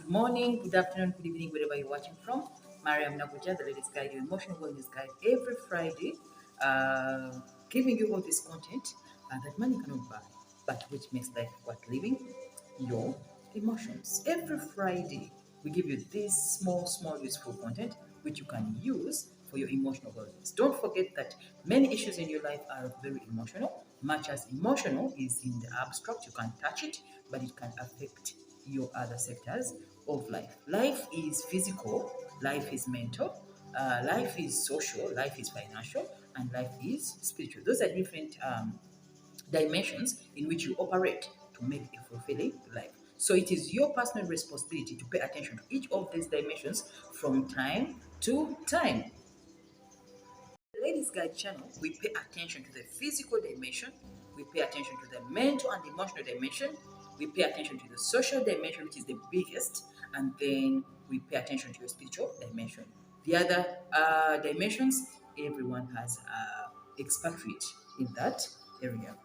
good morning, good afternoon, good evening, wherever you're watching from. Mariam, the Ladies Guide, your emotional wellness guide, every Friday, uh, giving you all this content that money cannot buy, but which makes life worth living, your emotions. Every Friday, we give you this small, useful content which you can use for your emotional wellness. Don't forget that many issues in your life are very emotional. Much as emotional is in the abstract, you can touch it, but it can affect your other sectors of life. Life is physical, life is mental, life is social, life is financial, and life is spiritual. Those are different dimensions in which you operate to make a fulfilling life. So it is your personal responsibility to pay attention to each of these dimensions from time to time. Ladies Guide channel, we pay attention to the physical dimension, we pay attention to the mental and emotional dimension, we pay attention to the social dimension, which is the biggest, and then we pay attention to your spiritual dimension. The other dimensions, everyone has expatriate in that area.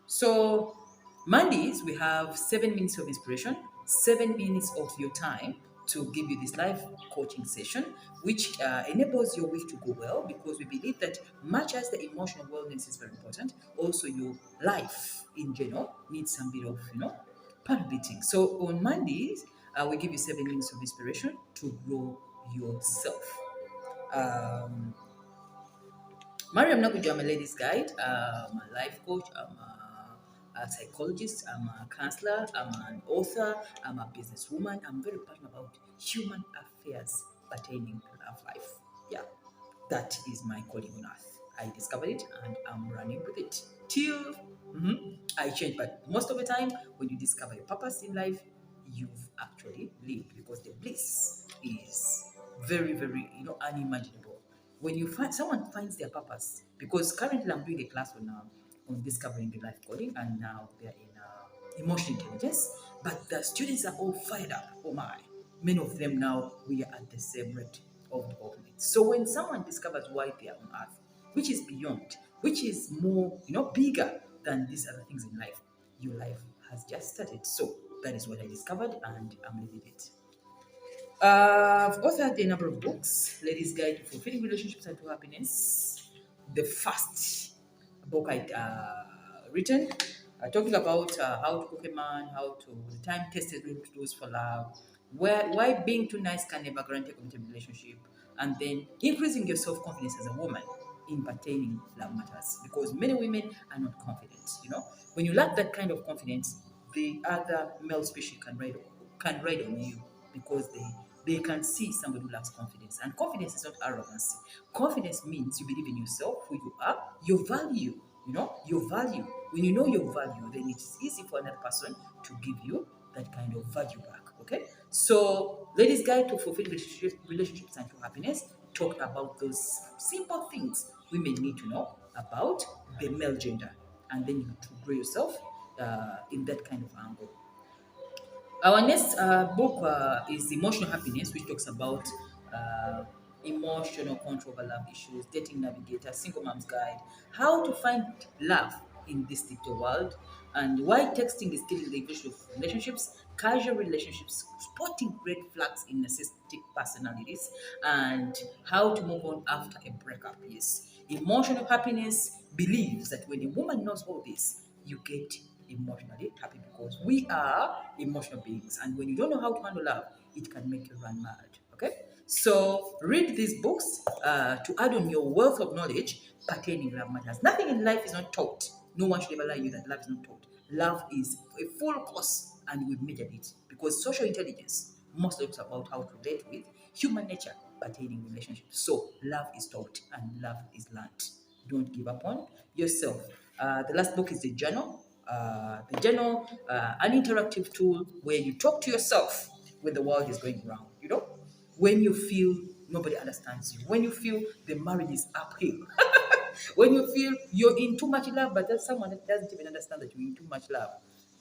So Mondays, we have 7 minutes of inspiration, 7 minutes of your time to give you this live coaching session, which enables your week to go well because we believe that much as the emotional wellness is very important, also your life in general needs some bit of, pulse beating. So on Mondays, we give you 7 minutes of inspiration to grow yourself. Um, Mariam Nakujo, I'm a ladies guide, I'm a life coach, I'm a psychologist, I'm a counselor, I'm an author, I'm a businesswoman. I'm very passionate about human affairs pertaining to love life. Yeah, that is my calling on earth. I discovered it and I'm running with it till I change. But most of the time, when you discover your purpose in life, you've actually lived because the bliss is very, unimaginable. When you find someone finds their purpose, because currently I'm doing a class on discovering the life calling, and now they're in emotional intelligence, but the students are all fired up. Oh my, many of them now we are at the same rate of development. So when someone discovers why they are on earth, which is beyond, which is more, bigger than these other things in life, your life has just started. So that is what I discovered, and I'm living it. I've authored a number of books: Ladies Guide to Fulfilling Relationships and to Happiness, the first book I written, talking about how to cook a man, how to the time-tested rules for love, why being too nice can never guarantee a committed relationship, and then increasing your self-confidence as a woman in pertaining love matters, because many women are not confident. When you lack that kind of confidence, the other male species can ride on you because they can see somebody who lacks confidence. And confidence is not arrogance. Confidence means you believe in yourself, who you are, your value. Your value. When you know your value, then it's easy for another person to give you that kind of value back. Okay? So, Ladies Guide to Fulfill Relationships and to Happiness talk about those simple things women need to know about the male gender, and then you to grow yourself in that kind of angle. Our next book is Emotional Happiness, which talks about uh, emotional control over love issues, dating navigator, single mom's guide, how to find love in this digital world, and why texting is killing the issue of relationships, casual relationships, spotting red flags in narcissistic personalities, and how to move on after a breakup. Yes, emotional happiness believes that when a woman knows all this, you get emotionally happy because we are emotional beings. And when you don't know how to handle love, it can make you run mad. Okay? So read these books to add on your wealth of knowledge pertaining love matters. Nothing in life is not taught. No one should ever lie to you that love is not taught. Love is a full course, and we've measured it because social intelligence most talks about how to relate with human nature pertaining relationships. So love is taught and love is learned. Don't give up on yourself. The last book is the journal. An interactive tool where you talk to yourself when the world is going round. When you feel nobody understands you, when you feel the marriage is uphill, when you feel you're in too much love, but there's someone that doesn't even understand that you're in too much love.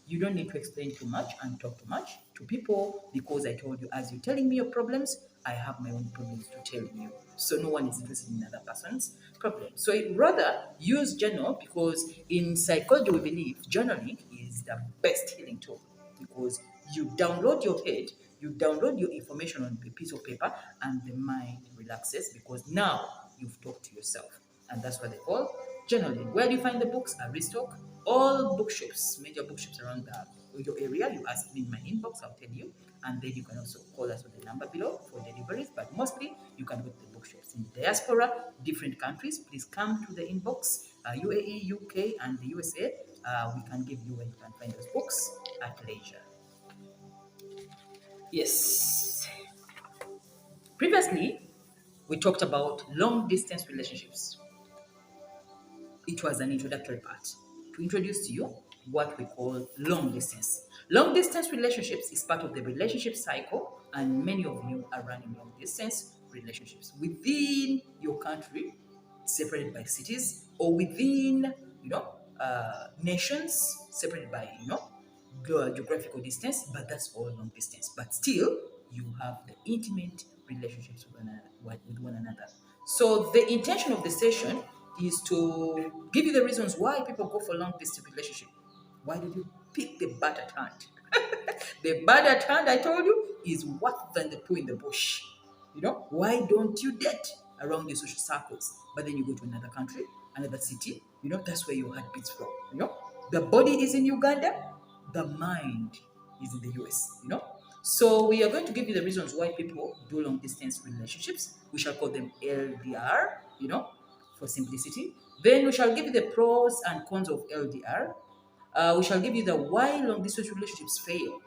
You don't need to explain too much and talk too much to people because I told you, as you're telling me your problems, I have my own problems to tell you. So no one is interested in another person's problem. So rather use journal, because in psychology we believe journaling is the best healing tool, because You download your head, you download your information on a piece of paper, and the mind relaxes because now you've talked to yourself. And that's what they call journaling. Where do you find the books? Aristoc, all bookshops, major bookshops around your area. You ask me in my inbox, I'll tell you. And then you can also call us on the number below for deliveries. But mostly, you can go to the bookshops in diaspora, different countries. Please come to the inbox, UAE, UK, and the USA. We can give you where you can find those books at leisure. Yes. Previously, we talked about long distance relationships. It was an introductory part to introduce to you what we call long distance. Long distance relationships is part of the relationship cycle, and many of you are running long distance relationships within your country, separated by cities, or within, nations, separated by, geographical distance, but that's all long distance. But still, you have the intimate relationships with one another. So the intention of the session is to give you the reasons why people go for long distance relationship. Why did you pick the bad at hand? The bad at hand, I told you, is worse than the two in the bush. Why don't you date around your social circles? But then you go to another country, another city, that's where your heart beats from. The body is in Uganda, the mind is in the US. So we are going to give you the reasons why people do long distance relationships. We shall call them LDR, for simplicity. Then we shall give you the pros and cons of LDR. We shall give you the why long distance relationships fail.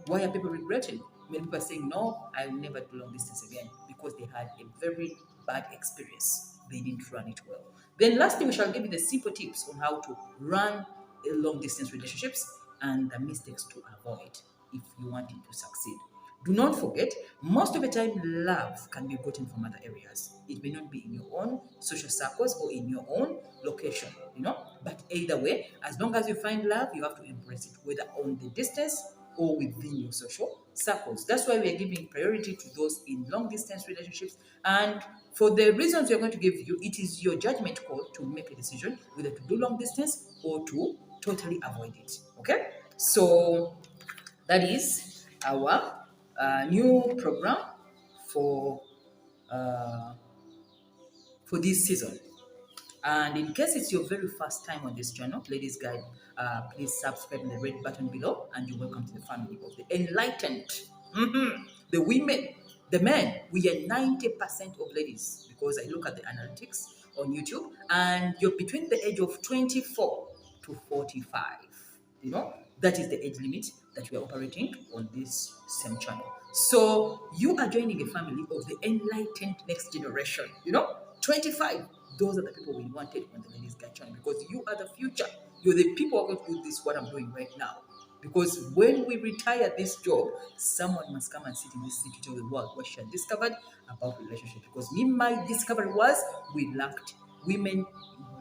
Why are people regretting? Many people are saying, no, I'll never do long distance again because they had a very bad experience. They didn't run it well. Then lastly, we shall give you the simple tips on how to run a long distance relationships and the mistakes to avoid if you want it to succeed. Do not forget, most of the time, love can be gotten from other areas. It may not be in your own social circles or in your own location. But either way, as long as you find love, you have to embrace it, whether on the distance or within your social circles. That's why we are giving priority to those in long distance relationships. And for the reasons we are going to give you, it is your judgment call to make a decision whether to do long distance or to totally avoid it. Okay? So that is our new program for uh, for this season. And in case it's your very first time on this channel, Ladies Guide, please subscribe in the red button below, and you're welcome to the family of the enlightened. The women, the men, we are 90% of ladies because I look at the analytics on YouTube, and you're between the age of 24 to 45. That is the age limit that we are operating on this same channel. So you are joining a family of the enlightened next generation. 25. Those are the people we wanted on the Ladies Guide channel because you are the future. You're the people who are going to do this, what I'm doing right now. Because when we retire this job, someone must come and sit in this seat to tell the world what she had discovered about relationship. Because my discovery was women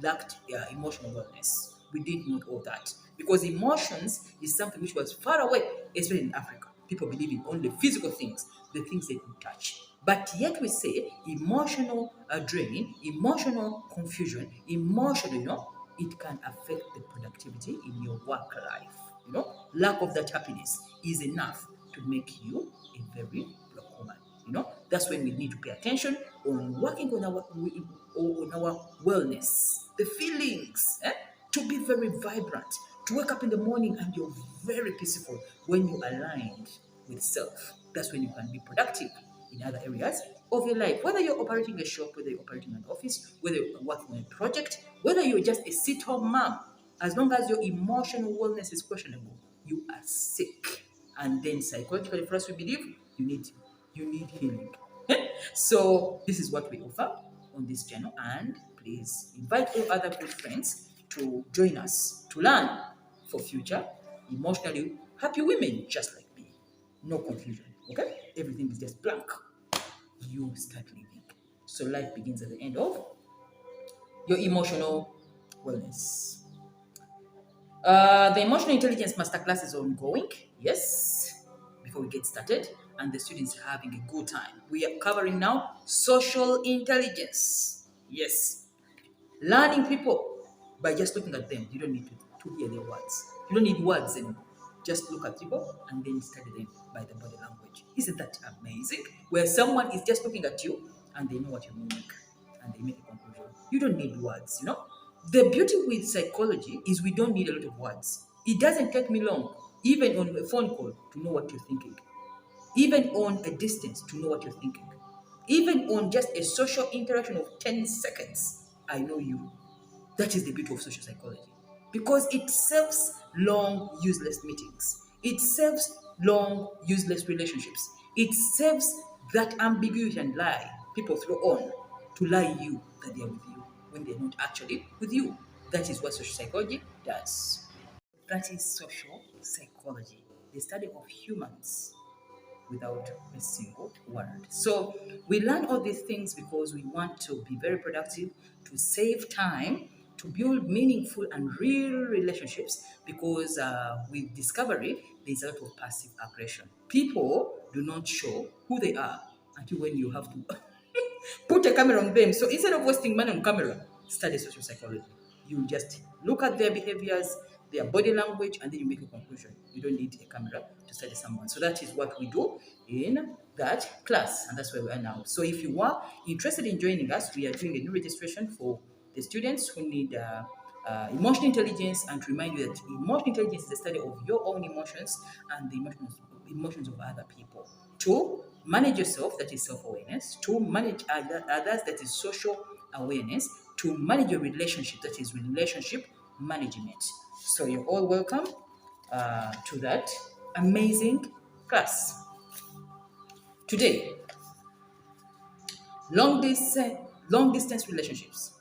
lacked emotional wellness. We didn't know all that. Because emotions is something which was far away, especially in Africa. People believe in only physical things, the things they can touch. But yet we say emotional drain, emotional confusion, emotional, it can affect the productivity in your work life. Lack of that happiness is enough to make you a very broke woman. That's when we need to pay attention on working on our wellness, the feelings, to be very vibrant, to wake up in the morning and you're very peaceful when you're aligned with self. That's when you can be productive in other areas of your life. Whether you're operating a shop, whether you're operating an office, whether you're working on a project, whether you're just a sit-home mom, as long as your emotional wellness is questionable, you are sick. And then psychologically, for us, we believe you need healing. So this is what we offer on this channel, and please invite all other good friends to join us to learn for future emotionally happy women just like me. No confusion, okay? Everything is just blank. You start living. So life begins at the end of your emotional wellness. The emotional intelligence masterclass is ongoing. Yes, before we get started, and the students are having a good time. We are covering now social intelligence. Yes, learning people by just looking at them. You don't need to hear their words. You don't need words anymore. Just look at people and then study them by the body language. Isn't that amazing? Where someone is just looking at you and they know what you mean and they make a conclusion. You don't need words, you know. The beauty with psychology is we don't need a lot of words. It doesn't take me long, even on a phone call, to know what you're thinking. Even on a distance, to know what you're thinking. Even on just a social interaction of 10 seconds, I know you. That is the beauty of social psychology. Because it saves long, useless meetings. It saves long, useless relationships. It saves that ambiguity and lie people throw on to lie you that they are with you when they're not actually with you. That is what social psychology does. That is social psychology, the study of humans without a single word. So we learn all these things because we want to be very productive, to save time, to build meaningful and real relationships because with discovery, there's a lot of passive aggression. People do not show who they are until when you have to put a camera on them. So instead of wasting money on camera, study social psychology. You just look at their behaviors, their body language, and then you make a conclusion. You don't need a camera to study someone. So that is what we do in that class, and that's where we are now. So if you are interested in joining us, we are doing a new registration for the students who need emotional intelligence, and to remind you that emotional intelligence is the study of your own emotions and the emotions of other people. To manage yourself, that is self-awareness. To manage others, that is social awareness. To manage your relationship, that is relationship management. So you're all welcome to that amazing class. Today, long distance relationships.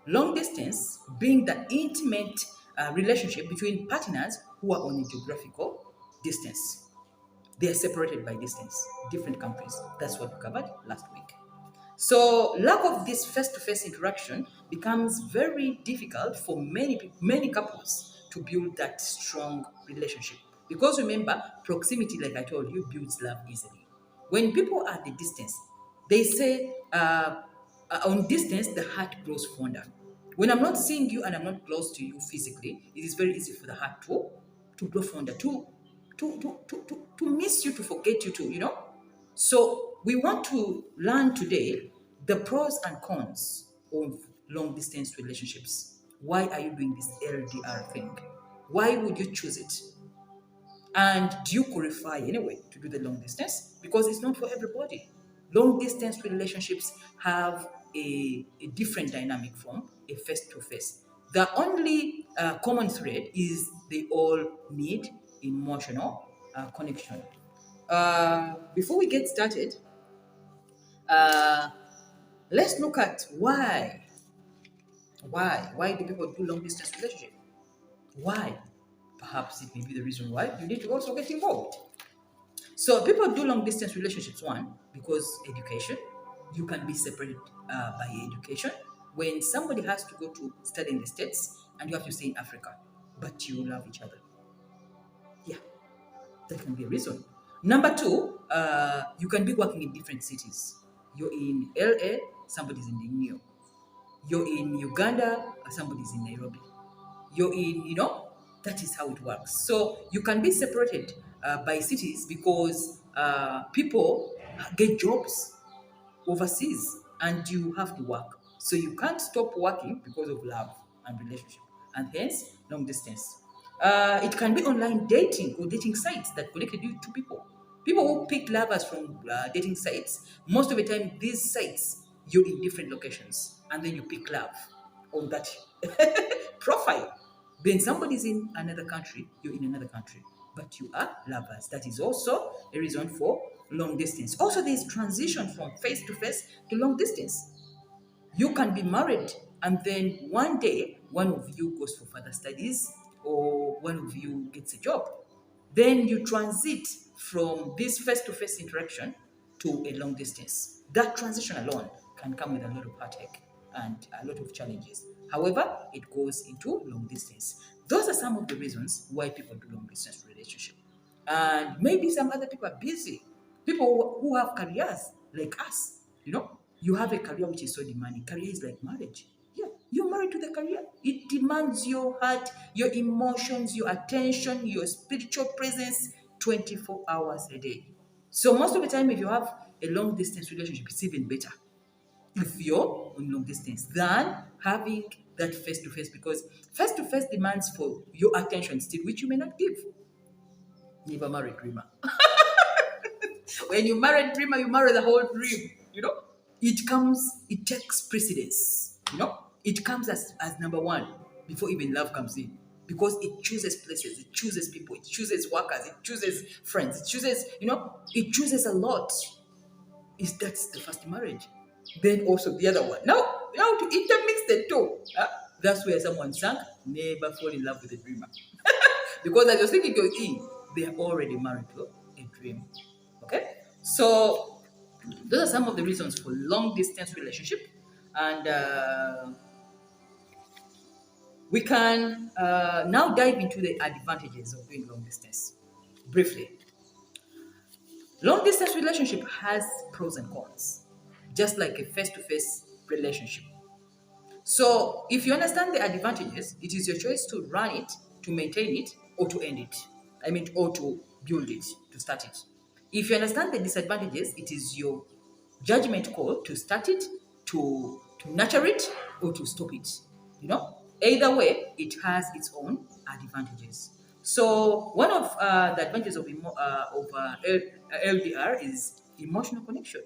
Long distance being the intimate relationship between partners who are on a geographical distance. They are separated by distance, different countries. That's what we covered last week. So lack of this face-to-face interaction becomes very difficult for many couples to build that strong relationship. Because remember, proximity, like I told you, builds love easily. When people are at the distance, they say on distance, the heart grows fonder. When I'm not seeing you and I'm not close to you physically, it is very easy for the heart to grow fonder, to miss you, to forget you, So we want to learn today the pros and cons of long distance relationships. Why are you doing this LDR thing? Why would you choose it? And do you qualify anyway to do the long distance? Because it's not for everybody. Long distance relationships have a different dynamic from a face to face. The only common thread is they all need emotional connection. Before we get started, uh, let's look at why. Why do people do long distance relationship? Why? Perhaps it may be the reason why you need to also get involved. So people do long distance relationships, one, because education. You can be separated by education. When somebody has to go to study in the States and you have to stay in Africa, but you love each other. Yeah, that can be a reason. Number two, you can be working in different cities. You're in LA, somebody's in New York. You're in Uganda, somebody's in Nairobi. You're in, that is how it works. So you can be separated by cities because people get jobs overseas and you have to work. So you can't stop working because of love and relationship, and hence long distance. It can be online dating or dating sites that connected you to people. People who pick lovers from dating sites, most of the time, these sites, you're in different locations and then you pick love on that profile. Then somebody's in another country, you're in another country, but you are lovers. That is also a reason for long distance. Also, there's transition from face to face to long distance. You can be married and then one day one of you goes for further studies or one of you gets a job. Then you transit from this face-to-face interaction to a long distance. That transition alone can come with a lot of heartache and a lot of challenges. However, it goes into long distance. Those are some of the reasons why people do long distance relationship. And maybe some other people are busy. People who have careers like us, you have a career which is so demanding. Career is like marriage. Yeah. You're married to the career. It demands your heart, your emotions, your attention, your spiritual presence 24 hours a day. So most of the time, if you have a long distance relationship, it's even better if you're on long distance than having that face to face, because face to face demands for your attention still, which you may not give. Never marry dreamer. When you marry dreamer, you marry the whole dream. It takes precedence. It comes as number one before even love comes in. Because it chooses places, it chooses people, it chooses workers, it chooses friends, it chooses a lot. That's the first marriage. Then also the other one. Now to intermix the two, that's where someone sank. Never fall in love with a dreamer. Because as you're thinking going in, they are already married to a dream. Okay? So those are some of the reasons for long distance relationship. And we can now dive into the advantages of doing long distance. Briefly, long distance relationship has pros and cons, just like a face to face relationship. So, if you understand the advantages, it is your choice to run it, to maintain it, or to end it. Or to build it, to start it. If you understand the disadvantages, it is your judgment call to start it, to nurture it, or to stop it. Either way, it has its own advantages. So, one of the advantages of LDR is emotional connection.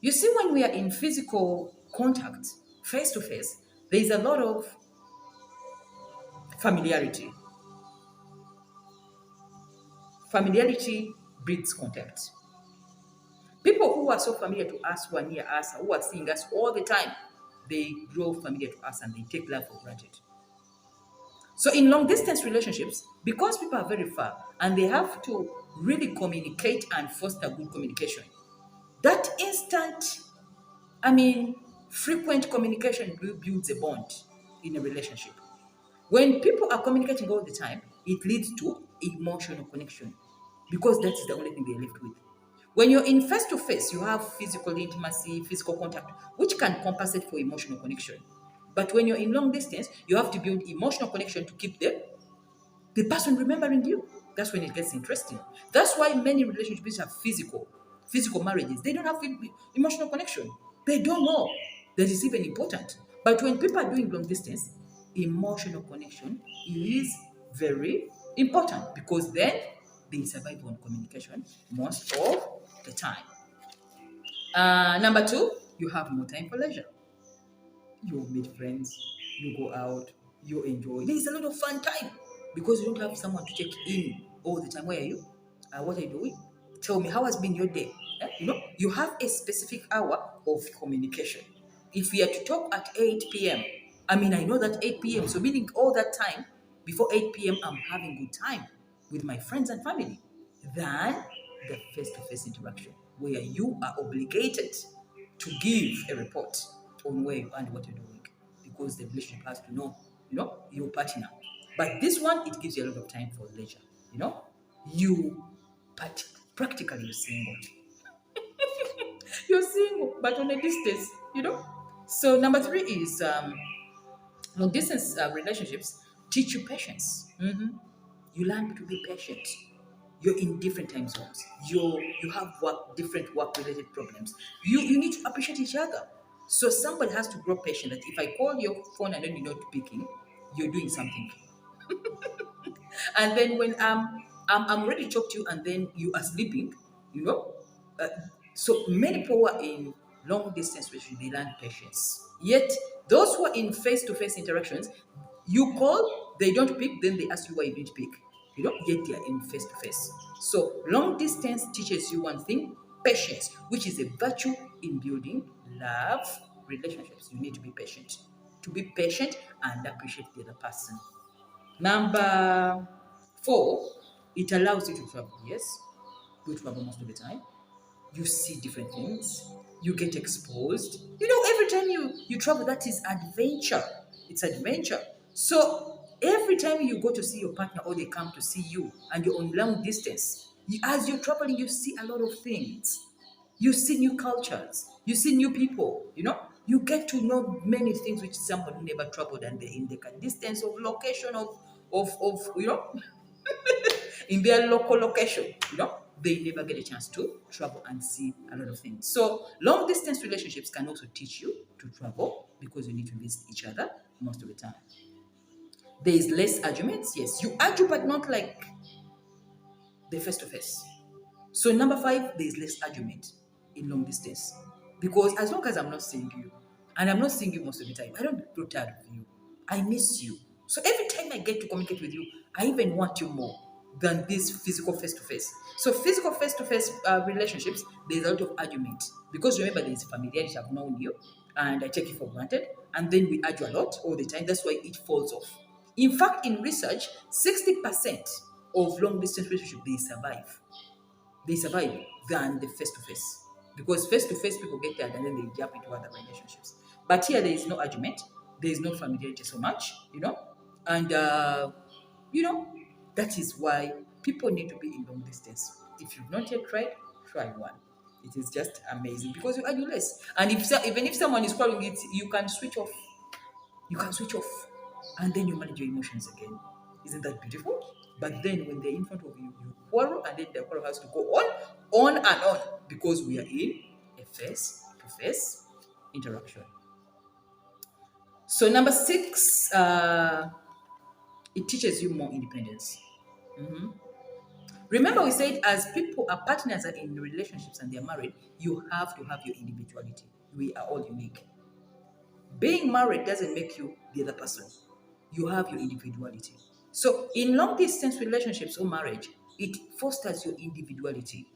You see, when we are in physical contact, face to face, there is a lot of familiarity. Familiarity breeds contempt. People who are so familiar to us, who are near us, who are seeing us all the time, they grow familiar to us and they take life for granted. So, in long distance relationships, because people are very far and they have to really communicate and foster good communication, that instant, I mean, frequent communication builds a bond in a relationship. When people are communicating all the time, it leads to emotional connection because that is the only thing they're left with. When you're in face to face, you have physical intimacy, physical contact, which can compensate for emotional connection. But when you're in long distance, you have to build emotional connection to keep the person remembering you. That's when it gets interesting. That's why many relationships have physical marriages. They don't have emotional connection. They don't know that is even important. But when people are doing long distance, emotional connection is very important because then they survive on communication most of the time. Number two, you have more time for leisure. You meet friends, you go out, you enjoy. There is a lot of fun time because you don't have someone to check in all the time. Where are you? What are you doing? Tell me, how has been your day? You have a specific hour of communication. If we are to talk at 8 p.m., I know that 8 p.m., so meaning all that time before 8 p.m., I'm having good time with my friends and family than the face to face interaction where you are obligated to give a report on where you are and what you're doing because the relationship has to know, your partner. But this one, it gives you a lot of time for leisure. You but practically you're single. You're single, but on a distance. So number three is long distance relationships teach you patience. You learn to be patient. You're in different time zones. You have different work related problems. You need to appreciate each other. So somebody has to grow patient that if I call your phone and then you're not picking, you're doing something. And then when I'm ready to talk to you and then you are sleeping, you know. Uh, so many people who are in long distance relationship, they learn patience. Yet those who are in face-to-face interactions, you call, they don't pick, then they ask you why you didn't pick. Yet they are in face-to-face. So long distance teaches you one thing, patience, which is a virtue in building love relationships. You need to be patient. To be patient and appreciate the other person. Number four, it allows you to travel. Yes, you travel most of the time. You see different things. You get exposed. Every time you travel, that is adventure. It's adventure. So every time you go to see your partner or they come to see you and you're on long distance, as you're traveling, you see a lot of things. You see new cultures. You see new people. You get to know many things which someone never traveled, and they're in the distance of location of in their local location, they never get a chance to travel and see a lot of things. So long distance relationships can also teach you to travel because you need to visit each other most of the time. There is less arguments, yes. You argue, but not like the face to face. So number 5, there is less argument in long distance. Because as long as I'm not seeing you, and I'm not seeing you most of the time, I don't grow tired of you. I miss you. So every time I get to communicate with you, I even want you more than this physical face to face. So physical face to face relationships, there's a lot of argument. Because remember, there's familiarity, I've known you, and I take it for granted, and then we argue a lot all the time. That's why it falls off. In fact, in research, 60% of long distance relationships, they survive than the face to face. Because face to face people get tired and then they jump into other relationships. But here there is no argument, there is no familiarity so much, and you know that is why people need to be in long distance. If you've not yet tried, try one. It is just amazing because you argue less. And even if someone is calling it, you can switch off and then you manage your emotions again. Isn't that beautiful? But then when they're in front of you, you quarrel and then the quarrel has to go on and on because we are in a face-to-face interaction. So number 6, it teaches you more independence. Remember we said as people, our partners are in relationships and they're married, you have to have your individuality. We are all unique. Being married doesn't make you the other person. You have your individuality. So in long distance relationships or marriage, it fosters your individuality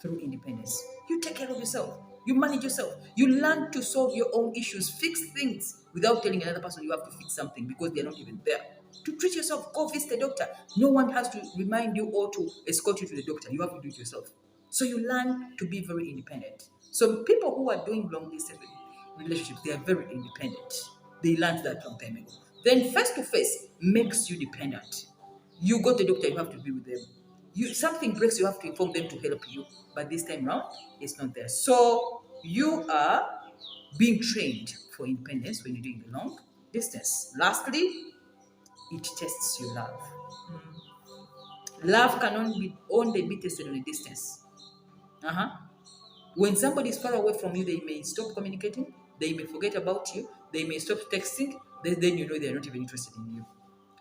through independence. You take care of yourself. You manage yourself. You learn to solve your own issues, fix things without telling another person you have to fix something because they're not even there. To treat yourself, go visit the doctor. No one has to remind you or to escort you to the doctor. You have to do it yourself. So you learn to be very independent. So people who are doing long distance relationships, they are very independent. They learned that long time ago. Then face to face makes you dependent. You go to the doctor, you have to be with them. Something breaks, you have to inform them to help you. But this time round, it's not there. So you are being trained for independence when you're doing the long distance. Lastly, it tests your love. Love can only be tested on a distance. When somebody is far away from you, they may stop communicating, they may forget about you, they may stop texting, then you know they're not even interested in you.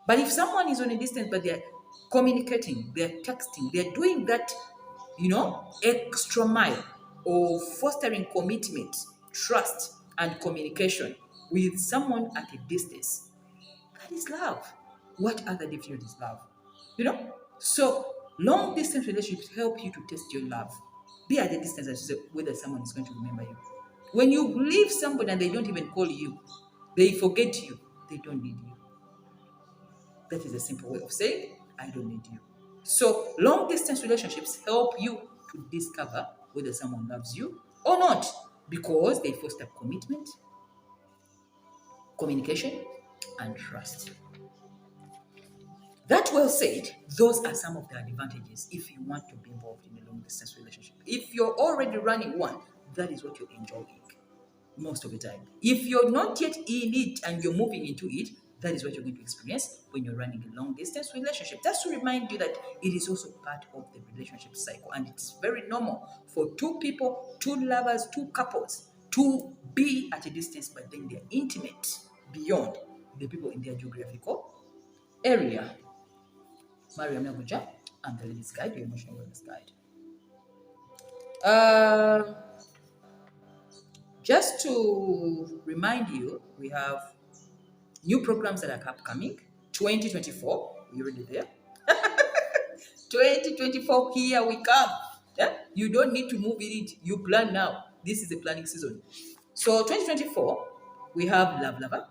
But if someone is on a distance, but they're communicating, they're texting, they're doing that, extra mile of fostering commitment, trust, and communication with someone at a distance, that is love. What other definition is love? So long distance relationships help you to test your love. Be at a distance as you say, whether someone is going to remember you. When you leave somebody and they don't even call you, they forget you, they don't need you. That is a simple way of saying, I don't need you. So long distance relationships help you to discover whether someone loves you or not because they foster commitment, communication, and trust. That well said, those are some of the advantages if you want to be involved in a long distance relationship. If you're already running one, that is what you're enjoying most of the time. If you're not yet in it and you're moving into it, that is what you're going to experience when you're running a long distance relationship. That's to remind you that it is also part of the relationship cycle, and it's very normal for two people, two lovers, two couples to be at a distance, but then they're intimate beyond the people in their geographical area. Mariam Naguja, I'm the Ladies Guide, your emotional wellness guide. Just to remind you, we have new programs that are upcoming. 2024, we're already there. 2024, here we come. Yeah? You don't need to move in it. You plan now. This is the planning season. So 2024, we have Love Lover.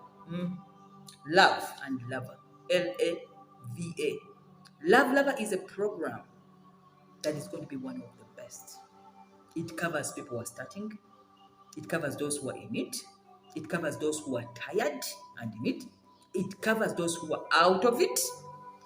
Love and Lover. LAVA. Love Lover is a program that is going to be one of the best. It covers people who are starting. It covers those who are in it. It covers those who are tired and in it. It covers those who are out of it.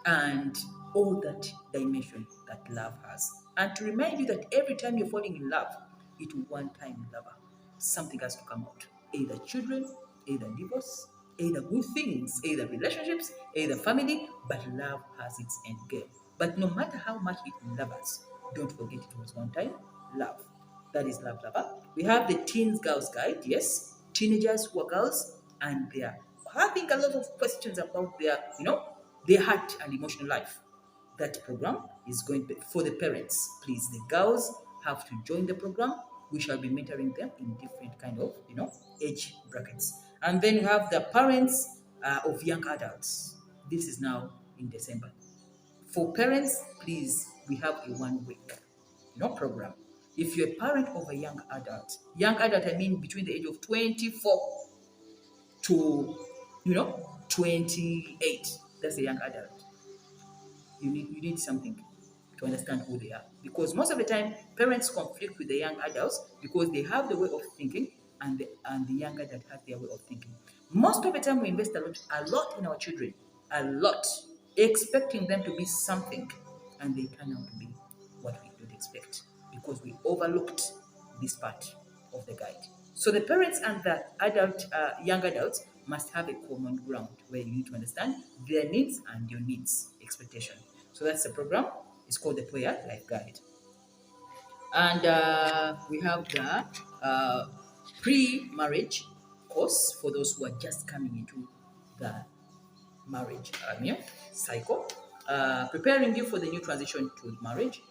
And all that dimension that love has. And to remind you that every time you're falling in love, it will one time lover. Something has to come out. either children, either divorce, either good things, either relationships, either family, but love has its end game. But no matter how much it loves us, don't forget it was one time love. That is love, lover. We have the Teens Girls Guide, yes, teenagers who are girls and they are having a lot of questions about their heart and emotional life. That program is going to, for the parents. Please, the girls have to join the program. We shall be mentoring them in different kind of age brackets. And then you have the parents of young adults. This is now in December. For parents, please, we have a 1 week program. If you're a parent of a young adult, I mean between the age of 24 to 28, that's a young adult. You need something to understand who they are, because most of the time parents conflict with the young adults because they have the way of thinking, and the young adult has their way of thinking. Most of the time we invest a lot in our children, a lot, expecting them to be something, and they turn out to be what we don't expect because we overlooked this part of the guide. So the parents and the young adults must have a common ground where you need to understand their needs and your needs expectation. So that's the program. It's called the Prayer Life Guide. And we have the pre-marriage course for those who are just coming into the marriage cycle, preparing you for the new transition to marriage,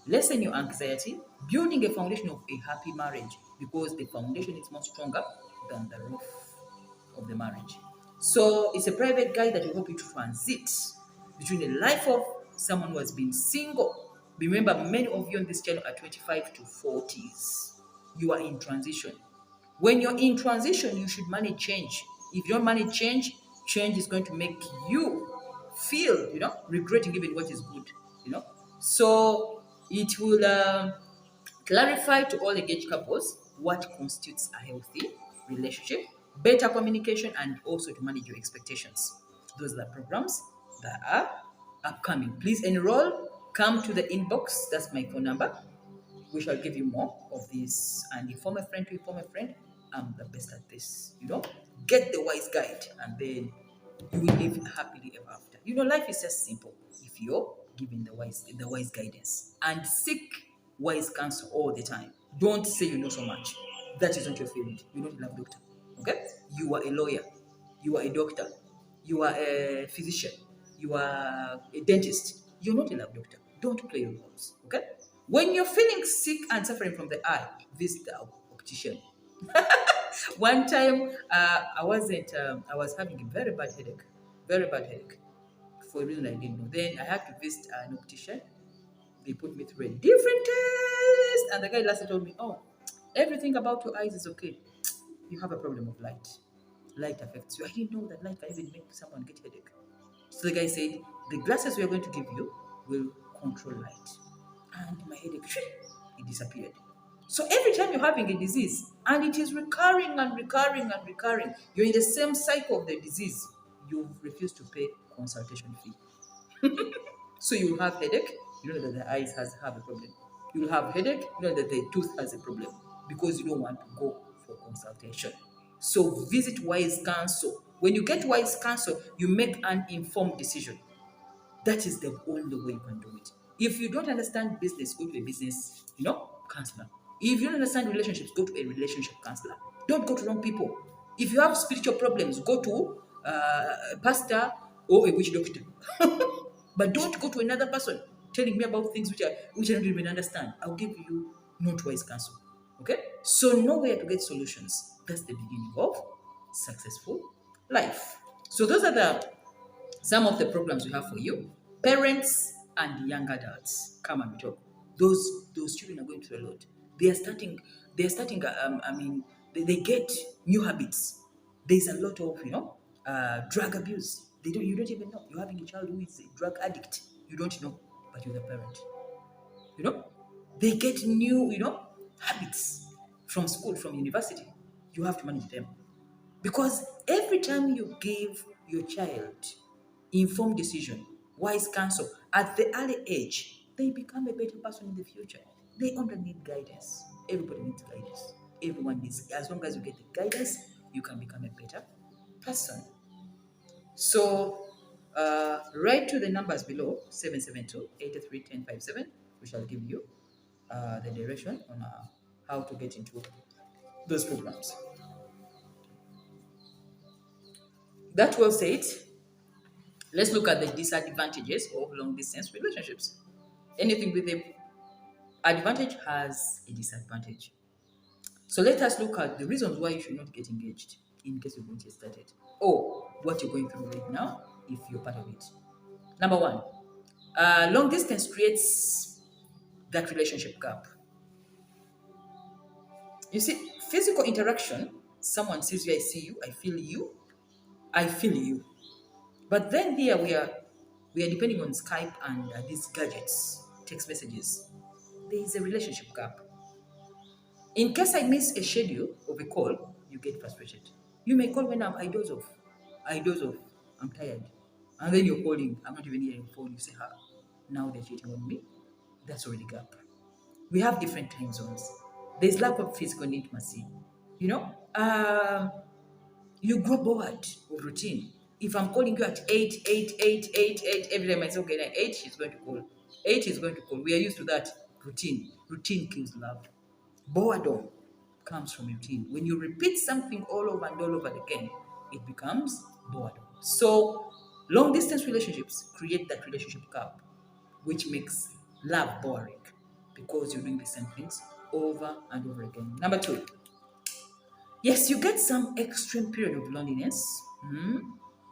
lessen your anxiety, building a foundation of a happy marriage, because the foundation is more stronger than the roof of the marriage. So it's a private guide that will help you to transit between the life of someone who has been single. Remember, many of you on this channel are 25 to 40s. You are in transition. When you're in transition, you should manage change. If you don't manage change, change is going to make you feel, regretting even what is good. So it will clarify to all engaged couples what constitutes a healthy relationship, better communication, and also to manage your expectations. Those are the programs that are upcoming. Please enroll. Come to the inbox. That's my phone number. We shall give you more of this, and inform a friend to inform a friend. I'm the best at this. Get the wise guide, and then you will live happily ever after. Life is just simple if you're given the wise guidance, and seek wise counsel all the time. Don't say you know so much. That is not your field. You're not a lab doctor. Okay? You are a lawyer. You are a doctor. You are a physician. You are a dentist. You're not a lab doctor. Don't play your roles. Okay? When you're feeling sick and suffering from the eye, visit the optician. One time, I was having a very bad headache, for a reason I didn't know. Then I had to visit an optician. They put me through a different test, and the guy lastly told me, "Oh, everything about your eyes is okay. You have a problem of light. Light affects you." I didn't know that light can even make someone get headache. So the guy said, "The glasses we are going to give you will control light." And my headache, it disappeared. So every time you're having a disease and it is recurring and recurring and recurring, you're in the same cycle of the disease, you refuse to pay consultation fee. So you have headache, you know that the eyes have a problem. You will have headache, you know that the tooth has a problem, because you don't want to go for consultation. So visit wise counsel. When you get wise counsel, you make an informed decision. That is the only way you can do it. If you don't understand business, go to a business, counselor. If you don't understand relationships, go to a relationship counselor. Don't go to wrong people. If you have spiritual problems, go to a pastor or a witch doctor. But don't go to another person telling me about things which I don't even understand. I'll give you not wise counsel. Okay? So know where to get solutions. That's the beginning of successful life. So those are some of the programs we have for you. Parents and young adults, come and talk. Those children are going through a lot. They are starting. They get new habits. There's a lot of drug abuse. You don't even know. You're having a child who is a drug addict. You don't know, but you're the parent. You know, they get new habits from school, from university. You have to manage them. Because every time you give your child informed decision, wise counsel at the early age, they become a better person in the future. They only need guidance. Everybody needs guidance. Everyone needs, as long as you get the guidance, you can become a better person. So write to the numbers below 772-83-1057. We shall give you the direction on how to get into those programs. That well said, let's look at the disadvantages of long distance relationships. Anything with the advantage has a disadvantage. So let us look at the reasons why you should not get engaged in case you're going to get started, or what you're going through right now if you're part of it. Number one, long distance creates that relationship gap. You see, physical interaction, someone sees you, I see you, I feel you, I feel you. But then here we are depending on Skype and these gadgets, text messages. There is a relationship gap. In case I miss a schedule of a call, you get frustrated. You may call when I doze off, I'm tired. And then you're calling, I'm not even hearing your phone, you say, now they're cheating on me. That's already gap. We have different time zones. There's lack of physical intimacy. You know, you grow bored of routine. If I'm calling you at 8 every time I say, okay, at 8, she's going to call. 8 is going to call. We are used to that routine. Routine kills love. Boredom comes from routine. When you repeat something all over and all over again, it becomes boredom. So, long distance relationships create that relationship gap, which makes love boring because you're doing the same things over and over again. Number two, yes, you get some extreme period of loneliness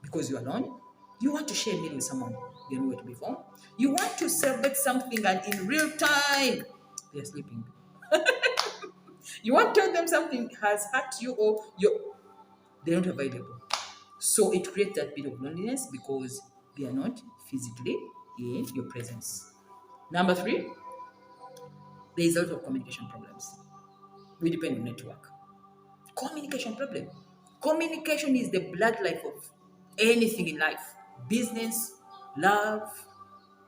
because you're alone. You want to share a meal with someone, they know where to be found. You want to celebrate something and in real time, they're sleeping. You want to tell them something has hurt you or they're not available. So it creates that bit of loneliness because they are not physically in your presence. Number three, there is a lot of communication problems. We depend on network. Communication problem. Communication is the blood life of anything in life. Business, love,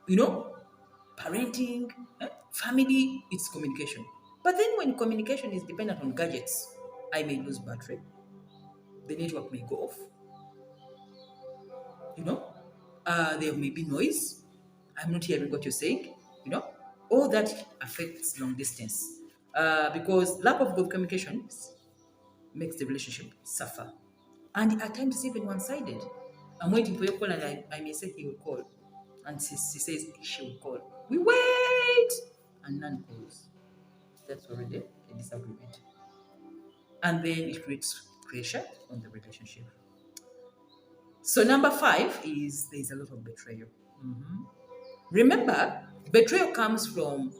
you know, parenting, family, it's communication. But then when communication is dependent on gadgets, I may lose battery, the network may go off, you know, there may be noise, I'm not hearing what you're saying, you know, all that affects long distance. Because lack of good communication makes the relationship suffer. And at times it's even one-sided. I'm waiting for your call and I may say he will call. And she says she will call. We wait and none calls. That's already a disagreement. And then it creates pressure on the relationship. So number five is there's a lot of betrayal. Remember, betrayal comes from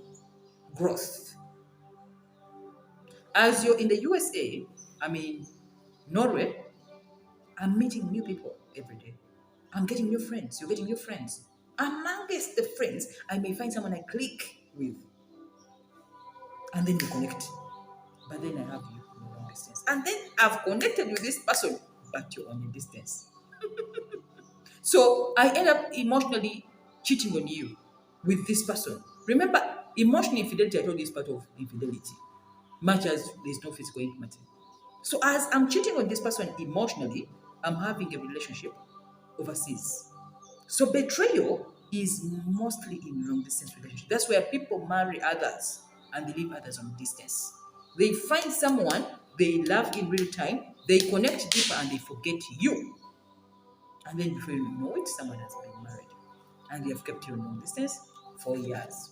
growth. As you're in the USA, Norway, I'm meeting new people every day. I'm getting new friends. You're getting new friends. Amongst the friends, I may find someone I click with. And then we connect. But then I have you in a long distance. And then I've connected with this person, but you're on a distance. So I end up emotionally cheating on you with this person. Remember, emotional infidelity, I told you, is part of infidelity, much as there's no physical intimacy. So as I'm cheating on this person emotionally, I'm having a relationship overseas. So betrayal is mostly in long distance relationship. That's where people marry others and they leave others on distance. They find someone they love in real time, they connect deeper and they forget you. And then before you know it, someone has been married and they have kept you on long distance for years.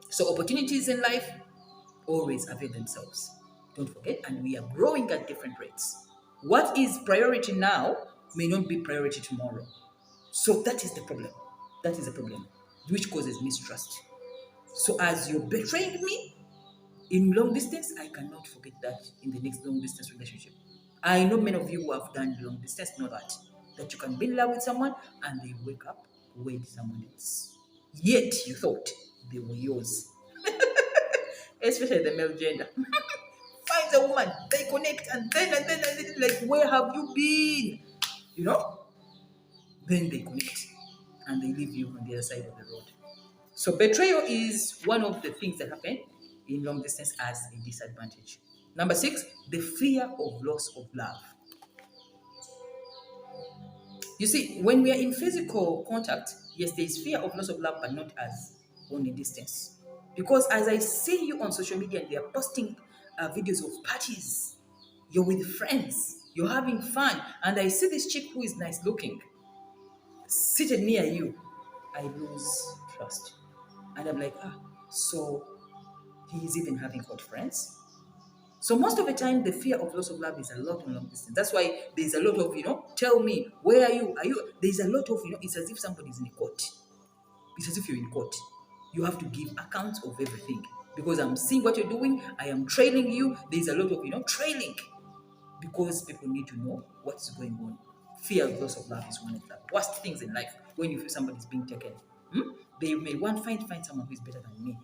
So opportunities in life always avail themselves. Don't forget, and we are growing at different rates. What is priority now may not be priority tomorrow. So that is the problem. That is the problem, which causes mistrust. So as you're betraying me in long distance, I cannot forget that in the next long distance relationship. I know many of you who have done long distance know that you can be in love with someone and they wake up with someone else. Yet you thought they were yours. Especially the male gender. Finds a woman, they connect, and then, like, where have you been? You know? Then they connect and they leave you on the other side of the road. So betrayal is one of the things that happen in long distance as a disadvantage. Number 6, the fear of loss of love. You see, when we are in physical contact, yes, there is fear of loss of love, but not as on a distance. Because as I see you on social media and they are posting videos of parties, you're with friends, you're having fun, and I see this chick who is nice looking seated near you, I lose trust. And I'm like, so he's even having hot friends. So most of the time, the fear of loss of love is a lot on long distance. That's why there's a lot of, tell me, where are you? Are you? There's a lot of, it's as if somebody's in a court. It's as if you're in court. You have to give accounts of everything. Because I'm seeing what you're doing, I am trailing you. There's a lot of, trailing. Because people need to know what's going on. Fear of loss of love is one of the worst things in life. When you feel somebody's being taken, they may find someone who is better than me,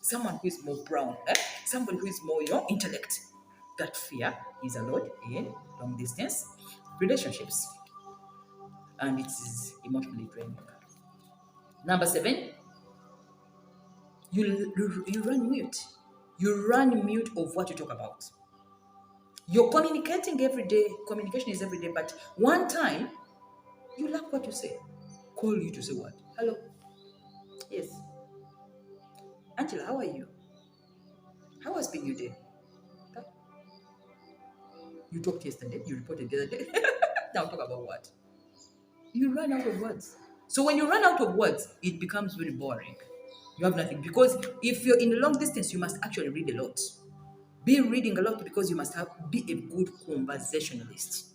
someone who is more brown, somebody who is more, intellect. That fear is a lot in long distance relationships, and it is emotionally draining. Number 7, you run mute. You run mute of what you talk about. You're communicating every day. Communication is every day, but one time you lack what you say. Call you to say what? Hello. Yes. Angela, how are you? How has been your day? Huh? You talked yesterday. You reported the other day. Now talk about what? You run out of words. So when you run out of words, it becomes very boring. You have nothing. Because if you're in a long distance, you must actually read a lot. Be reading a lot because you must be a good conversationalist.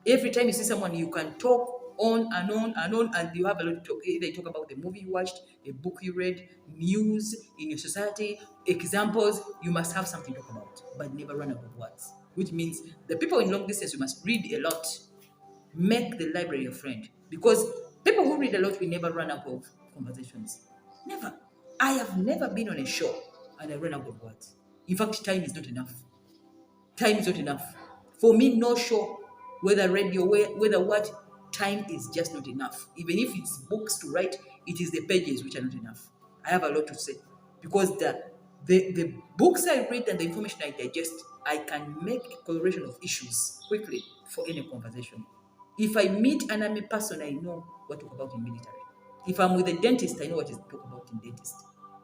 Every time you see someone, you can talk on and on and on, and you have a lot to talk. They talk about the movie you watched, a book you read, news in your society, examples. You must have something to talk about, but never run out of words. Which means the people in long distance, you must read a lot. Make the library your friend, because people who read a lot will never run out of conversations. Never. I have never been on a show and I ran out of words. In fact, time is not enough. Time is not enough. For me, no show, whether radio, whether what, time is just not enough. Even if it's books to write, it is the pages which are not enough. I have a lot to say because the books I read and the information I digest, I can make a correlation of issues quickly for any conversation. If I meet an army person, I know what to talk about in military. If I'm with a dentist, I know what to talk about in dentist.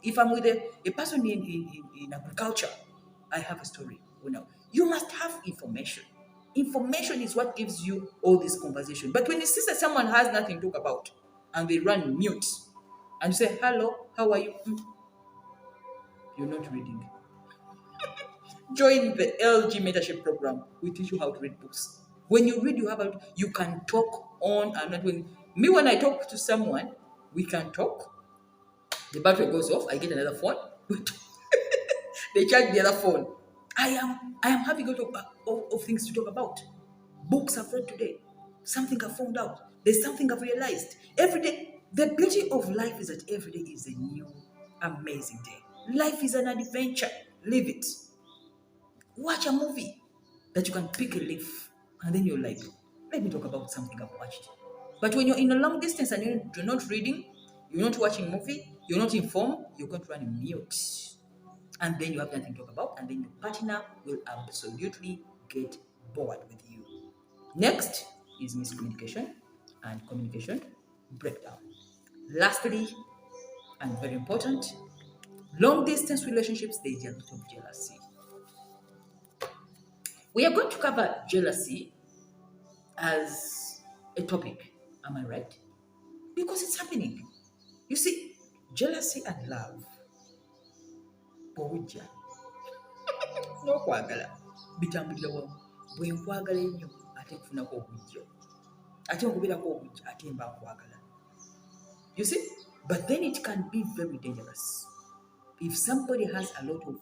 If I'm with a person in agriculture, I have a story. You must have information. Information is what gives you all this conversation. But when you see that someone has nothing to talk about and they run mute and you say, hello, how are you? You're not reading. Join the LG mentorship program. We teach you how to read books. When you read, you can talk on and on. When I talk to someone, we can talk. The battery goes off. I get another phone. They charge the other phone. I am having a lot of things to talk about. Books I've read today. Something I've found out. There's something I've realized. Every day, the beauty of life is that every day is a new, amazing day. Life is an adventure. Live it. Watch a movie that you can pick a leaf and then you're like, let me talk about something I've watched. But when you're in a long distance and you're not reading, you're not watching movie, you're not informed, you're going to run mute. And then you have nothing to talk about, and then your partner will absolutely get bored with you. Next is miscommunication and communication breakdown. Lastly, and very important, long distance relationships, there's a lot of jealousy. We are going to cover jealousy as a topic. Am I right? Because it's happening. You see, jealousy and love. Bw'ojja n'okwagala bitambulira wamu. Bwe nkwagala ennyo ate nfunako obujjo. Ate nkubeerako obujjo ate mba nkwagala. You see? But then it can be very dangerous. If somebody has a lot of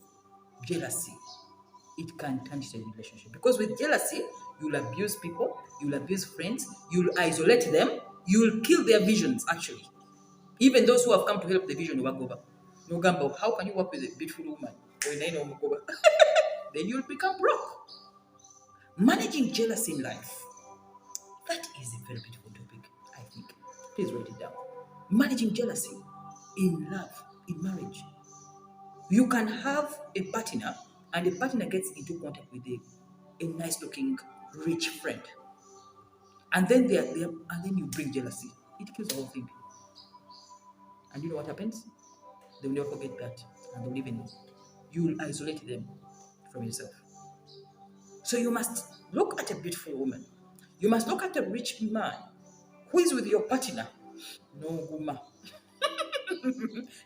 jealousy, it can turn to a relationship. Because with jealousy, you'll abuse people, you'll abuse friends, you'll isolate them, you'll kill their visions, actually. Even those who have come to help the vision of Agoba. No gamble, how can you work with a beautiful woman? Then you'll become broke. Managing jealousy in life. That is a very beautiful topic, I think. Please write it down. Managing jealousy in love, in marriage. You can have a partner and the partner gets into contact with a nice looking rich friend, and then and then you bring jealousy, it kills the whole thing. And you know what happens? They will never forget that, and they'll even you'll isolate them from yourself. So you must look at a beautiful woman. You must look at a rich man who is with your partner. No guma.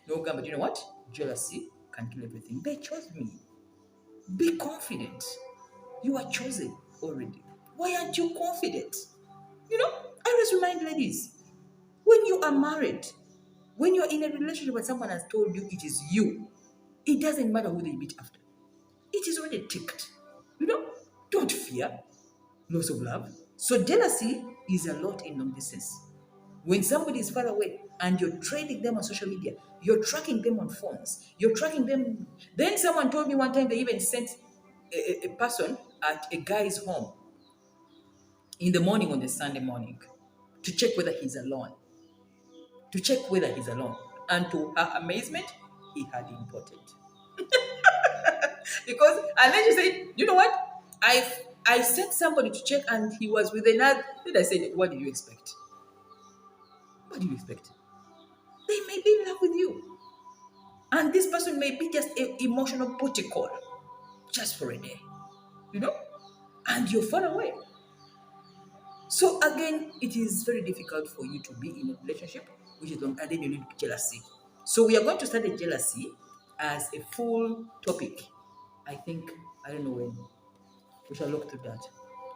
No guma. But you know what? Jealousy can kill everything. They chose me. Be confident. You are chosen already. Why aren't you confident? I always remind ladies, when you are married, when you're in a relationship where someone has told you it is you, it doesn't matter who they meet after. It is already ticked. Don't fear loss of love. So jealousy is a lot in long distance. When somebody is far away and you're trading them on social media, you're tracking them on phones, you're tracking them. Then someone told me one time they even sent a person at a guy's home in the morning on the Sunday morning to check whether he's alone. To check whether he's alone. And to her amazement, he had imported. And then she said, you know what? I sent somebody to check and he was with another. Then I said, what did you expect? What do you expect? They may be in love with you. And this person may be just an emotional booty call just for a day. And you're far away. So again, it is very difficult for you to be in a relationship which is long, and then you need jealousy. So we are going to study jealousy as a full topic. I think, I don't know when. We shall look through that.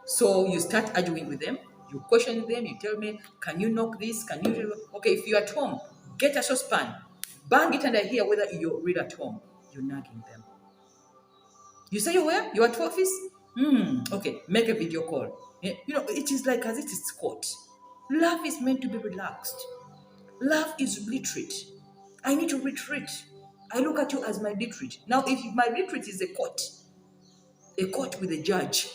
So you start arguing with them, you question them, you tell me, can you knock this? Can you? Okay, if you're at home, get a saucepan, bang it under here, whether you're real at home. You're nagging them. You say you're where? You're at office? Okay, make a video call. It is like as it is court. Love is meant to be relaxed. Love is retreat. I need to retreat. I look at you as my retreat. Now, if my retreat is a court with a judge,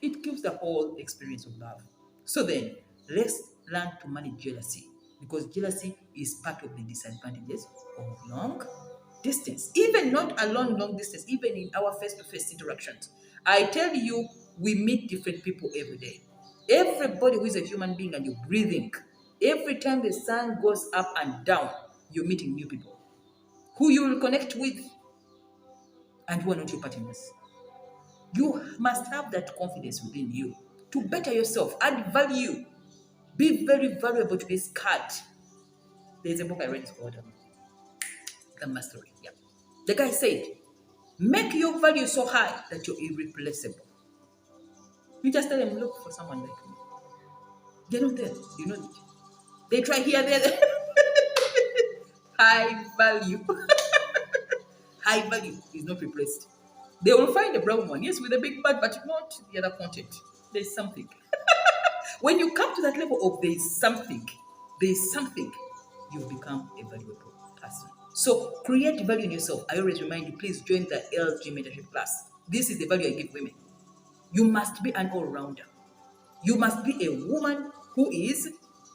it gives the whole experience of love. So then, let's learn to manage jealousy, because jealousy is part of the disadvantages of long distance. Even not alone long distance, even in our face-to-face interactions. I tell you, we meet different people every day. Everybody who is a human being and you're breathing, every time the sun goes up and down, you're meeting new people who you will connect with and who are not your partners. You must have that confidence within you to better yourself, add value, be very valuable to this card. There's a book I read, it's called The Mastery. Yeah. The guy said, make your value so high that you're irreplaceable. You just tell them, look for someone like me. They're not there. You know it. They try here, there. High value. High value is not replaced. They will find a brown one, yes, with a big butt, but not the other content. There's something. When you come to that level of there's something, you've become a valuable person. So create value in yourself. I always remind you, please join the LG mentorship class. This is the value I give women. You must be an all-rounder. You must be a woman who is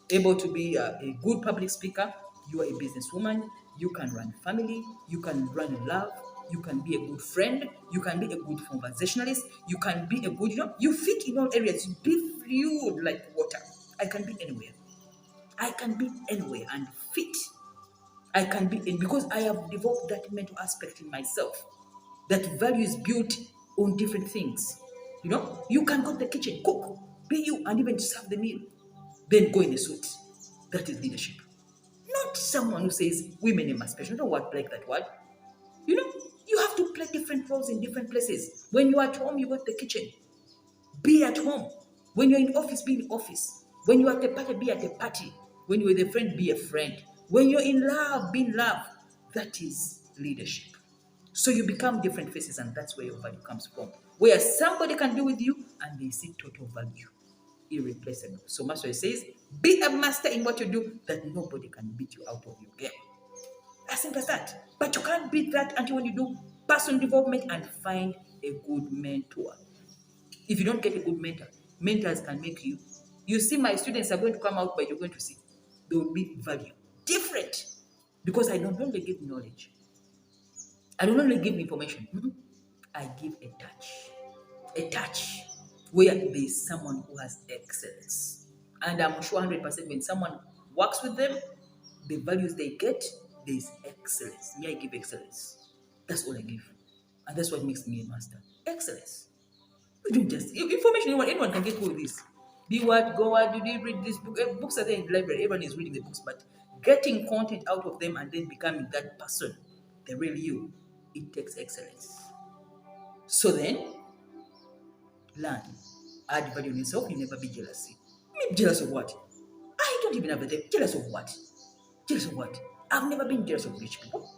able to be a good public speaker. You are a businesswoman. You can run family. You can run love. You can be a good friend. You can be a good conversationalist. You can be a good, you fit in all areas. Be fluid like water. I can be anywhere. I can be anywhere and fit. I can be in, because I have developed that mental aspect in myself. That value is built on different things. You can go to the kitchen, cook, be you, and even serve the meal. Then go in the suit. That is leadership. Not someone who says women emancipation. I don't want like that word. You have to play different roles in different places. When you're at home, you go to the kitchen. Be at home. When you're in office, be in office. When you're at a party, be at a party. When you're with a friend, be a friend. When you're in love, be in love. That is leadership. So you become different faces, and that's where your value comes from. Where somebody can be with you and they see total value. Irreplaceable. So Master says, be a master in what you do, that nobody can beat you out of your game. As simple as that. But you can't beat that until when you do personal development and find a good mentor. If you don't get a good mentor, mentors can make you. You see, my students are going to come out, but you're going to see they will be value different, because I don't only give knowledge. I don't only give information. I give a touch. A touch where there is someone who has excellence. And I'm sure 100% when someone works with them, the values they get, there is excellence. Me, I give excellence. That's all I give. And that's what makes me a master. Excellence. We don't just information, anyone can get through this. Be what, go what, do they read this book? Books are there in the library, everyone is reading the books, but getting content out of them and then becoming that person, the real you, it takes excellence. So then, learn. Add value in yourself, you never be jealousy. Me jealous of what? I don't even have a time. Jealous of what? Jealous of what? I've never been jealous of rich people.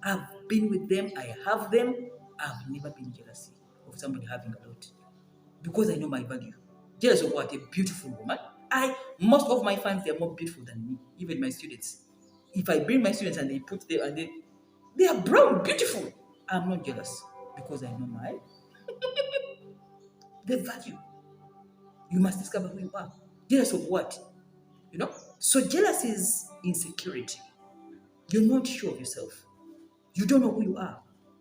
I've been with them, I have them. I've never been jealousy of somebody having a lot. Because I know my value. Jealous of what? A beautiful woman. Most of my fans, they're more beautiful than me, even my students. If I bring my students and they put there and they are brown, beautiful. I'm not jealous because I know my the value. You must discover who you are. Jealous of what? You know? So jealousy is insecurity. You're not sure of yourself. You don't know who you are.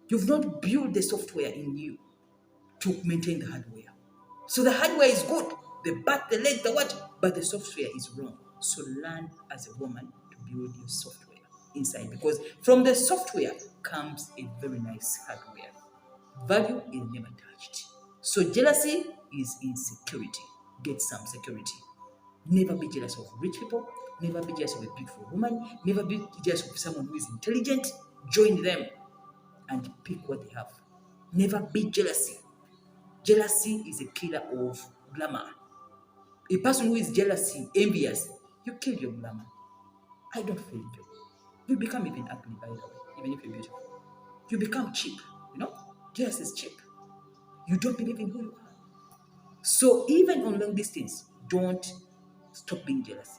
You've not built the software in you to maintain the hardware. So the hardware is good, the back, the leg, the what, but the software is wrong. So learn as a woman to build your software inside, because from the software comes a very nice hardware. Value is never touched. So jealousy is insecurity. Get some security. Never be jealous of rich people. Never be jealous of a beautiful woman. Never be jealous of someone who is intelligent. Join them and pick what they have. Never be jealousy. Jealousy is a killer of glamour. A person who is jealousy, envious, you kill your glamour. I don't feel you. You become even ugly, by the way, even if you're beautiful. You become cheap, you know? Jealousy is cheap. You don't believe in who you are. So even on long distance, don't stop being jealous.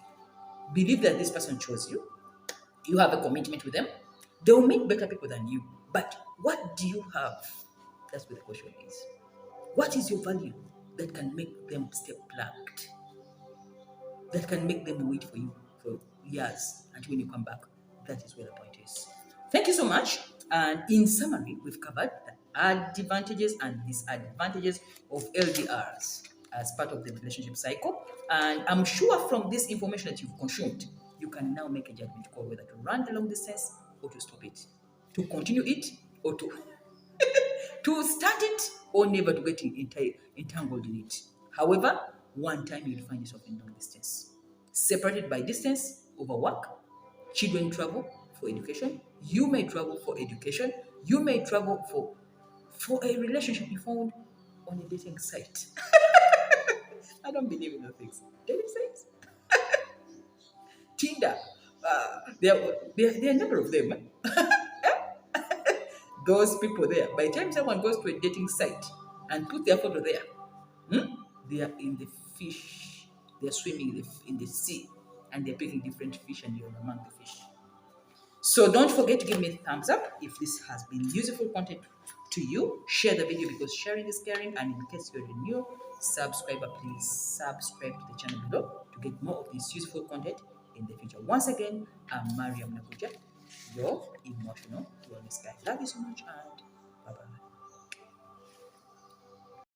Believe that this person chose you. You have a commitment with them. They will meet better people than you. But what do you have? That's what the question is. What is your value that can make them stay plugged? That can make them wait for you for years until when you come back? That is where the point is. Thank you so much. And in summary, we've covered the advantages and disadvantages of LDRs as part of the relationship cycle. And I'm sure from this information that you've consumed, you can now make a judgment call whether to run the long distance or to stop it, to continue it or to start it or never to get entangled in it. However, one time you'll find yourself in long distance, separated by distance over work. Children travel for education. You may travel for education. You may travel for a relationship you found on a dating site. I don't believe in those things. Dating sites, Tinder. There are a number of them. Those people there. By the time someone goes to a dating site and put their photo there, they are in the fish. They are swimming in the sea, and they're picking different fish, and you're among the fish. So don't forget to give me a thumbs up if this has been useful content to you. Share the video because sharing is caring. And in case you're a new subscriber, please subscribe to the channel below to get more of this useful content in the future. Once again, I'm Mariam Nakuja, your emotional wellness guide. Love you so much and bye-bye.